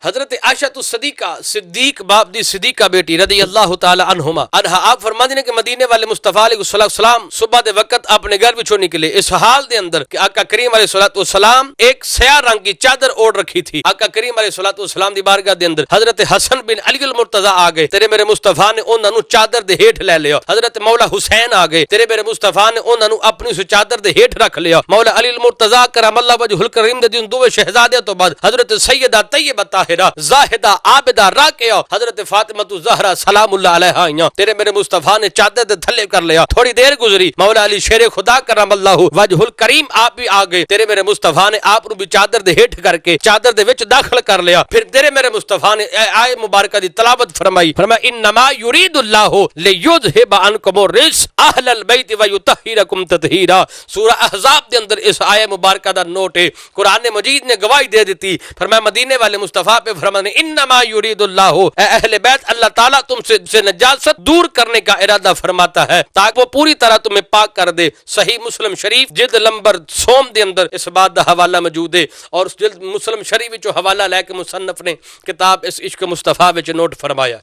حضرت عائشہ الصدیقہ صدیق باپ دی صدیقہ بیٹی رضی اللہ تعالی عنہما عنہا آپ فرماتی ہیں کہ مدینے والے مصطفیٰ علیہ السلام صبح دے وقت اپنے گھر وچوں نکلے اس حال دے اندر کہ آقا کریم علیہ السلام ایک سیاہ رنگ کی چادر اوڑھ رکھی تھی. آقا کریم علیہ السلام دی بارگاہ دے اندر حضرت حسن بن علی المرتضی آ گئے. تیرے میرے مصطفیٰ نے انہاں نو چادر دے ہیٹھ لے لیا. حضرت مولا حسین آ گئے. تیرے میرے مصطفیٰ نے انہاں نو اپنی اس چادر دے ہیٹھ رکھ لیا. مولا علی المرتضی کرم اللہ وجہ الکریم دے دین دوے شہزادے تو بعد حضرت سیدہ طیبہ طاہرہ زاہدہ عابدہ راکعہ حضرت فاطمہ الزہرا سلام اللہ علیہا آئیاں. تیرے میرے مصطفیٰ نے چادر دے تھلے کر لیا. تھوڑی دیر گزری مولا علی شیر خدا کرم اللہ وجہ الکریم آپ بھی آ گئے. تیرے میرے مصطفیٰ نے آپ بھی چادر دے ہیٹھ کر کے چادر دے وچ داخل کر لیا. پھر تیرے میرے مصطفیٰ نے آئے مبارکہ دی تلاوت فرمائی. فرمایا انما یرید اللہ لیذھب عنکم الرجس اہل البیت ویطہرکم تطہیرا. سورہ احزاب دے اندر اس آیہ مبارکہ دا نوٹ ہے. قرآن مجید نے گواہی دے دیتی. فرمایا مدینے والے مصطفیٰ پہ فرمانے انما یرید اللہ اے اہل بیت اللہ تعالیٰ تم سے نجاست دور کرنے کا ارادہ فرماتا ہے تاکہ وہ پوری طرح تمہیں پاک کر دے. صحیح مسلم شریف جلد نمبر 100 دے اندر اس بات دا حوالہ موجود ہے اور اس جلد مسلم شریف جو حوالہ لے کے مصنف نے کتاب اس عشق مصطفیٰ وچ نوٹ فرمایا.